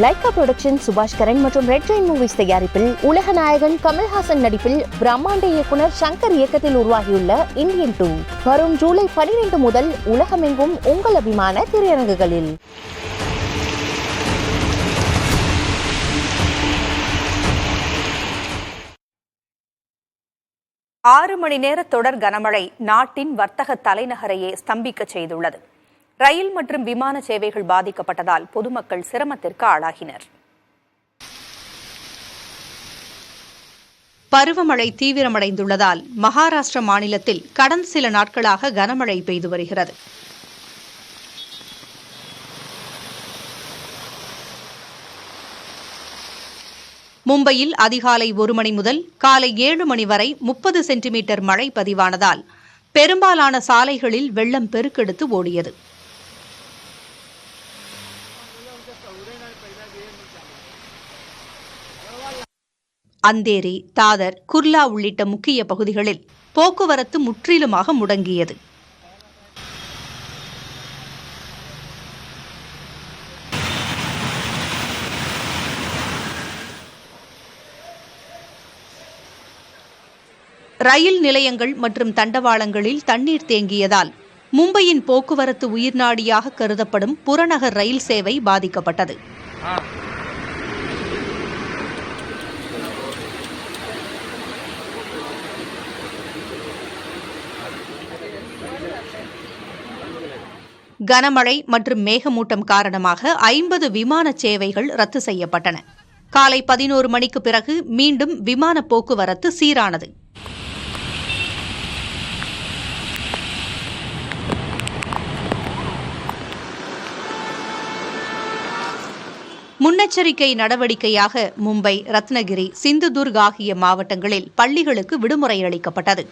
Lyca production சுபாஷ் கரன் மற்றும் red Jain movies தயாரிப்பில் உலக நாயகன் கமல்ஹாசன் நடிப்பில் பிரம்மாண்ட இயக்குனர் சங்கர் இயக்கத்தில் உருவாகியுள்ள இந்தியன் 2 வரும் ஜூலை 12 முதல் உலகமெங்கும் உங்கள் அபிமான திரையரங்குகளில். ஆறு மணி நேர தொடர் கனமழை நாட்டின் வர்த்தக தலைநகரையே ஸ்தம்பிக்க செய்துள்ளது. ரயில் மற்றும் விமான சேவைகள் பாதிக்கப்பட்டதால் பொதுமக்கள் சிரமத்திற்கு ஆளாகினர். பருவமழை தீவிரமடைந்துள்ளதால் மகாராஷ்டிர மாநிலத்தில் கடந்த சில நாட்களாக கனமழை பெய்து வருகிறது. மும்பையில் அதிகாலை 1 மணி முதல் காலை 7 மணி வரை 30 சென்டிமீட்டர் மழை பதிவானதால் பெரும்பாலான சாலைகளில் வெள்ளம் பெருக்கெடுத்து ஓடியது. அந்தேரி, தாதர், குர்லா உள்ளிட்ட முக்கிய பகுதிகளில் போக்குவரத்து முற்றிலுமாக முடங்கியது. ரயில் நிலையங்கள் மற்றும் தண்டவாளங்களில் தண்ணீர் தேங்கியதால் மும்பையின் போக்குவரத்து உயிர்நாடியாக கருதப்படும் புறநகர் ரயில் சேவை பாதிக்கப்பட்டது. கனமழை மற்றும் மேகமூட்டம் காரணமாக 50 விமான சேவைகள் ரத்து செய்யப்பட்டன. காலை 11 மணிக்கு பிறகு மீண்டும் விமான போக்குவரத்து சீரானது. முன்னெச்சரிக்கை நடவடிக்கையாக மும்பை, ரத்னகிரி, சிந்துதுர்க் ஆகிய மாவட்டங்களில் பள்ளிகளுக்கு விடுமுறை அளிக்கப்பட்டது.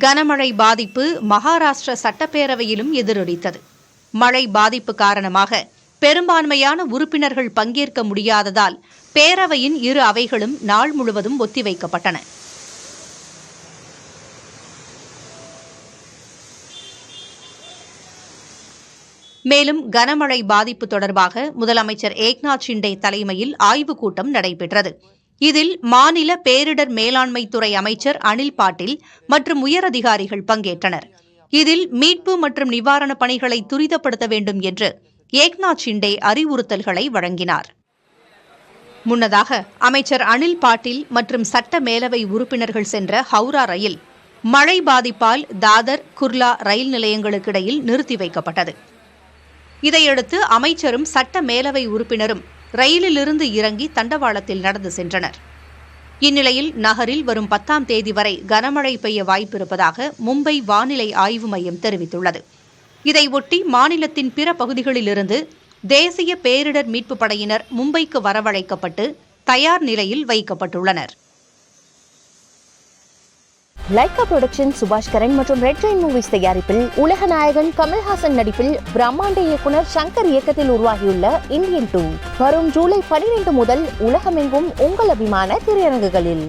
கனமழை பாதிப்பு மகாராஷ்டிர சட்டப்பேரவையிலும் எதிரொலித்தது. மழை பாதிப்பு காரணமாக பெரும்பான்மையான உறுப்பினர்கள் பங்கேற்க முடியாததால் பேரவையின் இரு அவைகளும் நாள் முழுவதும் ஒத்திவைக்கப்பட்டன. மேலும் கனமழை பாதிப்பு தொடர்பாக முதலமைச்சர் ஏக்நாத் ஷிண்டே தலைமையில் ஆய்வுக் கூட்டம் நடைபெற்றது. இதில் மாநில பேரிடர் மேலாண்மை துறை அமைச்சர் அனில் பாட்டீல் மற்றும் உயரதிகாரிகள் பங்கேற்றனர். இதில் மீட்பு மற்றும் நிவாரணப் பணிகளை துரிதப்படுத்த வேண்டும் என்று ஏக்நாத் ஷிண்டே அறிவுறுத்தல்களை வழங்கினார். முன்னதாக அமைச்சர் அனில் பாட்டீல் மற்றும் சட்ட மேலவை உறுப்பினர்கள் சென்ற ஹவுரா ரயில் மழை பாதிப்பால் தாதர், குர்லா ரயில் நிலையங்களுக்கிடையில் நிறுத்தி வைக்கப்பட்டது. இதையடுத்து அமைச்சரும் சட்ட மேலவை உறுப்பினரும் ரயிலிலிருந்து இறங்கி தண்டவாளத்தில் நடந்து சென்றனர். இந்நிலையில் நகரில் வரும் 10ஆம் தேதி வரை கனமழை பெய்ய வாய்ப்பிருப்பதாக மும்பை வானிலை ஆய்வு மையம் தெரிவித்துள்ளது. இதையொட்டி மாநிலத்தின் பிற பகுதிகளிலிருந்து தேசிய பேரிடர் மீட்புப் படையினர் மும்பைக்கு வரவழைக்கப்பட்டு தயார் நிலையில் வைக்கப்பட்டுள்ளனர். லைகா புரொடக்ஷன் சுபாஷ் கரன் மற்றும் ரெட் ஜெயின் மூவிஸ் தயாரிப்பில் உலக நாயகன் கமல்ஹாசன் நடிப்பில் பிரம்மாண்ட இயக்குனர் சங்கர் இயக்கத்தில் உருவாகியுள்ள இந்தியன் 2 வரும் ஜூலை 12 முதல் உலகமெங்கும் உங்கள் அபிமான திரையரங்குகளில்.